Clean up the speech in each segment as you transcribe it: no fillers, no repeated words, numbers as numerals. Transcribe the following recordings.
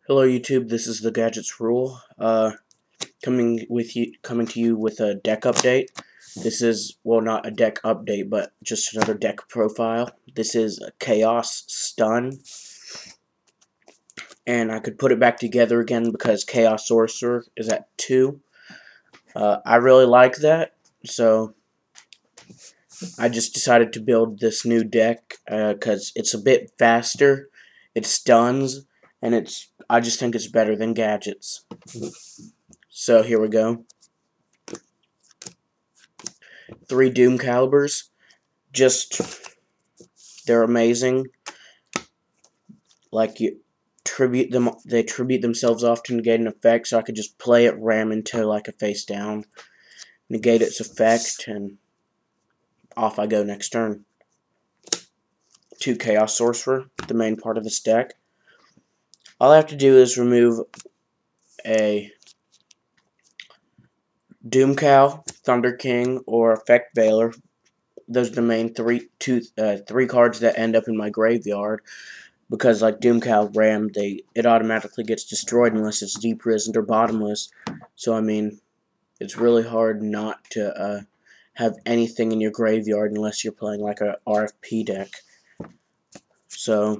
Hello YouTube, this is the Gadgets Rule. Coming to you with a deck update. This is, well, not a deck update, but just another deck profile. This is a Chaos Stun, and I could put it back together again because Chaos Sorcerer is at 2. I really like that, so I just decided to build this new deck because it's a bit faster, it stuns, and I just think it's better than Gadgets. So here we go. 3 Doom Calibers. They're amazing. Like, they tribute themselves off to negate an effect, so I could just play it, ram into like a face down, negate its effect, and off I go next turn. 2 Chaos Sorcerer, the main part of this deck. All I have to do is remove a Doom Cal, Thunder King, or Effect Veiler. Those are the main three cards that end up in my graveyard. Because like Doom Cal Ram, it automatically gets destroyed unless it's deprisoned or bottomless. So I mean, it's really hard not to have anything in your graveyard unless you're playing like a RFP deck. So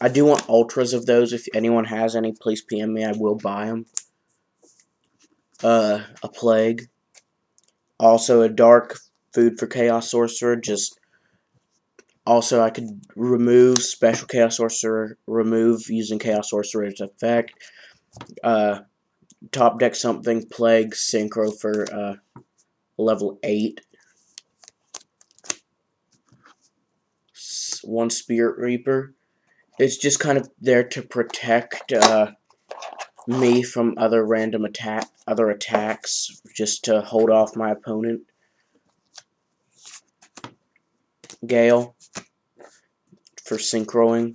I do want ultras of those. If anyone has any, please PM me. I will buy them. A plague. Also a dark food for Chaos Sorcerer. Also, I could remove Special Chaos Sorcerer, remove using Chaos Sorcerer's effect, top deck something, Plague, Synchro for level 8, 1 Spirit Reaper. It's just kind of there to protect me from other attacks, just to hold off my opponent. Gale for synchroing.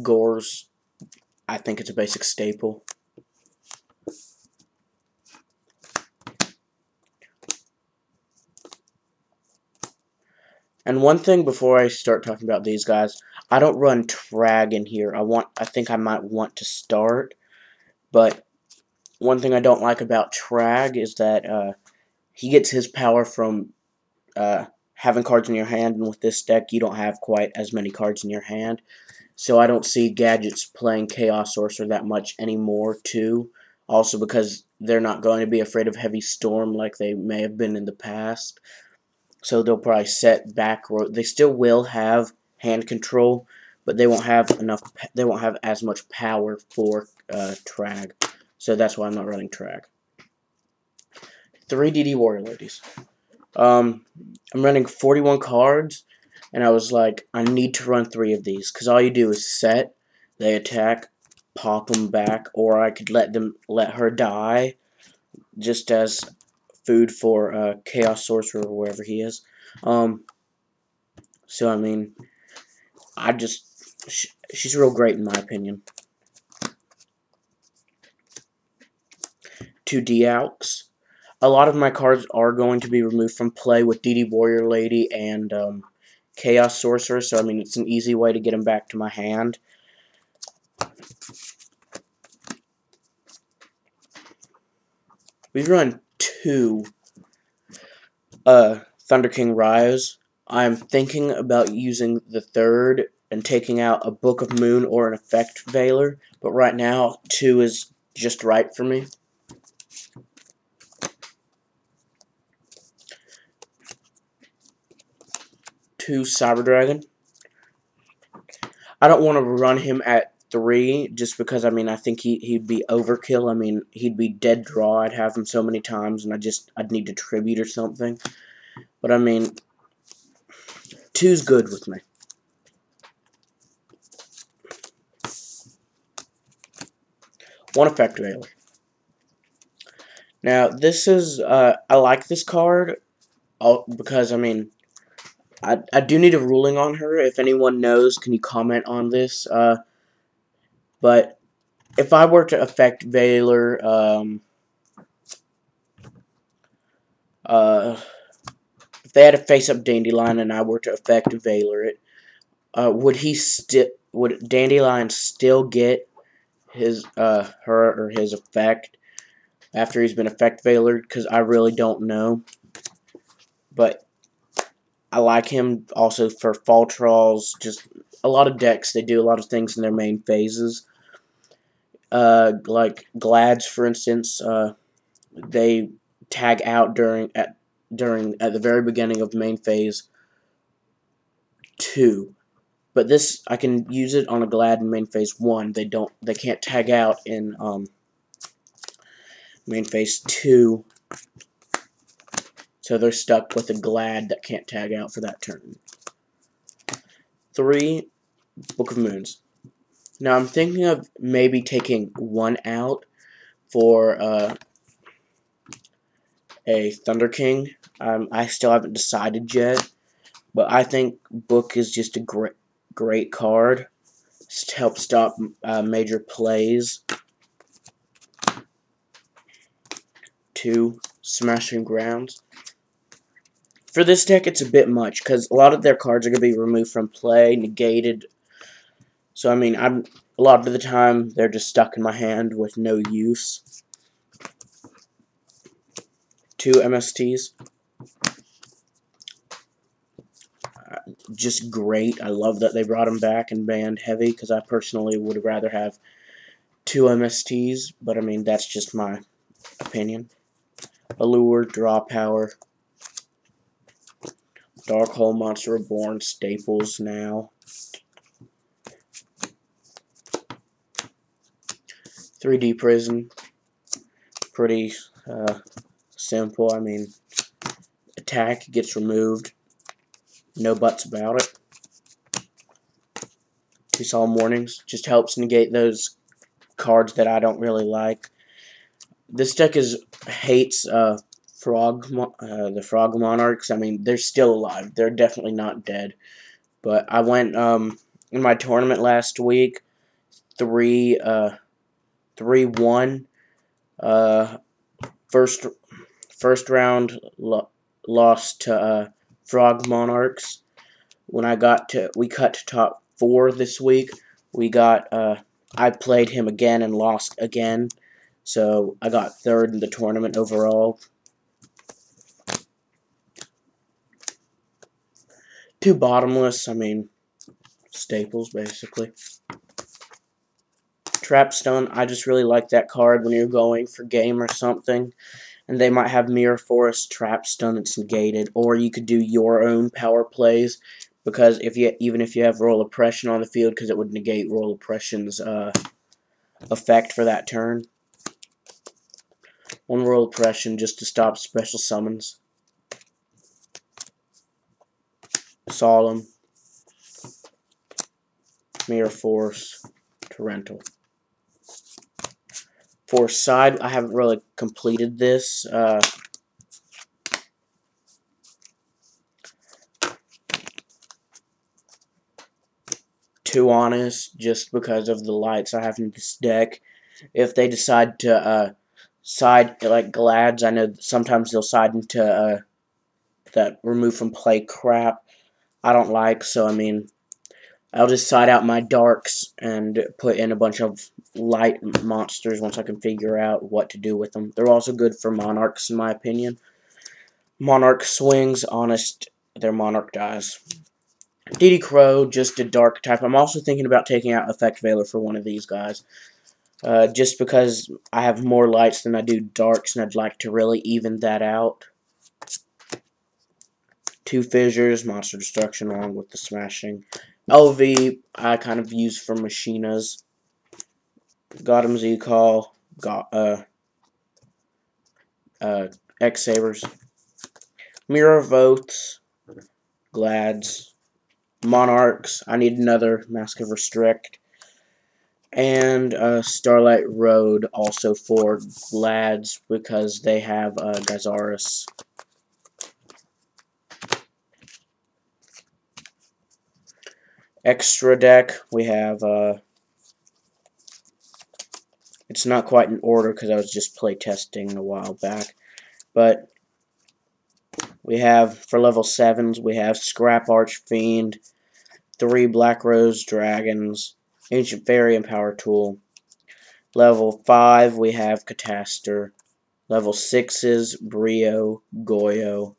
Gores, I think it's a basic staple. And one thing before I start talking about these guys, I don't run Trag in here. I think I might want to start, but one thing I don't like about Trag is that he gets his power from having cards in your hand, and with this deck you don't have quite as many cards in your hand. So I don't see Gadgets playing Chaos Sorcerer that much anymore too. Also because they're not going to be afraid of Heavy Storm like they may have been in the past. So they'll probably set back row. They still will have hand control, but they won't have enough. They won't have as much power for Trag. So that's why I'm not running Trag. 3 DD Warrior Ladies. I'm running 41 cards, and I was like, I need to run 3 of these because all you do is set, they attack, pop them back, or I could let her die, just as food for Chaos Sorcerer or wherever he is. So I mean, she's real great in my opinion. 2 D-Alks. A lot of my cards are going to be removed from play with DD Warrior Lady and Chaos Sorcerer, so I mean, it's an easy way to get them back to my hand. We've run 2 Thunder King Ryos. I'm thinking about using the 3rd and taking out a Book of Moon or an Effect Veiler, but right now 2 is just right for me. 2 Cyber Dragon. I don't want to run him at 3 just because, I mean, I think he'd be overkill. I mean, he'd be dead draw. I'd have him so many times, and I'd need to tribute or something. But, I mean, 2's good with me. One Effect Veiler. Now, this is, I like this card because, I mean, I do need a ruling on her. If anyone knows, can you comment on this? But if I were to Effect Veiler, if they had a face-up Dandelion and I were to effect theyre it, would Dandelion still get his her or his effect after he's been effect theyred? Because I really don't know. But I like him also for fall trolls. Just a lot of decks, they do a lot of things in their main phases. Like Glads, for instance, they tag out at the very beginning of main phase 2. But this, I can use it on a Glad in main phase 1. They can't tag out in main phase 2. So they're stuck with a Glad that can't tag out for that turn. 3, Book of Moons. Now I'm thinking of maybe taking one out for a Thunder King. I still haven't decided yet, but I think Book is just a great card to help stop major plays. 2, Smashing Grounds. For this deck, it's a bit much, because a lot of their cards are going to be removed from play, negated. So, I mean, a lot of the time, they're just stuck in my hand with no use. 2 MSTs. Just great. I love that they brought them back and banned heavy, because I personally would rather have 2 MSTs, but I mean, that's just my opinion. Allure, Draw Power. Darkhold Monster Reborn, staples now. 3D Prison. Pretty simple. I mean, attack gets removed. No buts about it. 2 Solemn Warnings. Just helps negate those cards that I don't really like. This deck hates the Frog Monarchs. I mean, they're still alive. They're definitely not dead. But I went in my tournament last week, 3-1. First round lost to Frog Monarchs. When we cut to top 4 this week. I played him again and lost again. So I got 3rd in the tournament overall. 2 Bottomless, I mean, staples basically. Trapstone, I just really like that card when you're going for game or something. And they might have Mirror Forest, Trapstone, it's negated. Or you could do your own power plays. Because even if you have Royal Oppression on the field, because it would negate Royal Oppression's effect for that turn. 1 Royal Oppression just to stop special summons. Solemn. Mirror Force. Torrential. For side, I haven't really completed this. Too honest, just because of the lights I have in this deck. If they decide to side like Glads, I know sometimes they'll side into that remove from play crap I don't like, so I mean, I'll just side out my darks and put in a bunch of light monsters once I can figure out what to do with them. They're also good for Monarchs, in my opinion. Monarch swings, honest, their Monarch dies. DD Crow, just a dark type. I'm also thinking about taking out Effect Veiler for one of these guys. Just because I have more lights than I do darks, and I'd like to really even that out. 2 Fissures, Monster Destruction along with the Smashing. LV, I kind of use for Machinas. Gotham Z-Call, X-Sabers. Mirror of Oaths, Glads, Monarchs, I need another Mask of Restrict. And Starlight Road also for Glads because they have Gyzaris. Extra deck, we have, it's not quite in order because I was just play testing a while back, but We have, for level 7s, we have Scrap Archfiend, 3 Black Rose Dragons, Ancient Fairy and Power Tool. Level 5, we have Cataster. Level 6s, Brio, Goyo,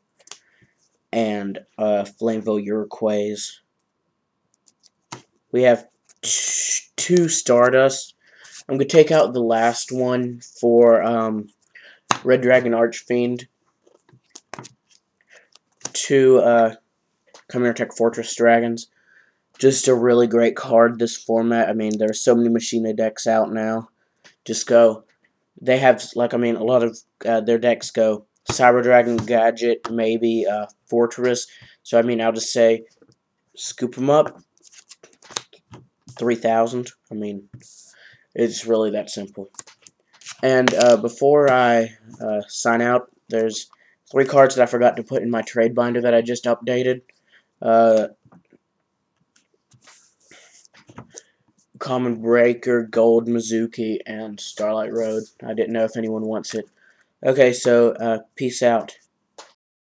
and Flameville Urquays. We have 2 Stardust. I'm going to take out the last one for Red Dragon Archfiend. 2 Chimera Tech Fortress Dragons. Just a really great card this format. I mean, there's so many Machina decks out now. Just go. They have, like, I mean, a lot of their decks go Cyber Dragon, Gadget, maybe Fortress. So, I mean, I'll just say scoop them up. 3,000. I mean, it's really that simple. And before I sign out, there's 3 cards that I forgot to put in my trade binder that I just updated. Common Breaker, Gold Mizuki, and Starlight Road. I didn't know if anyone wants it. Okay, so peace out.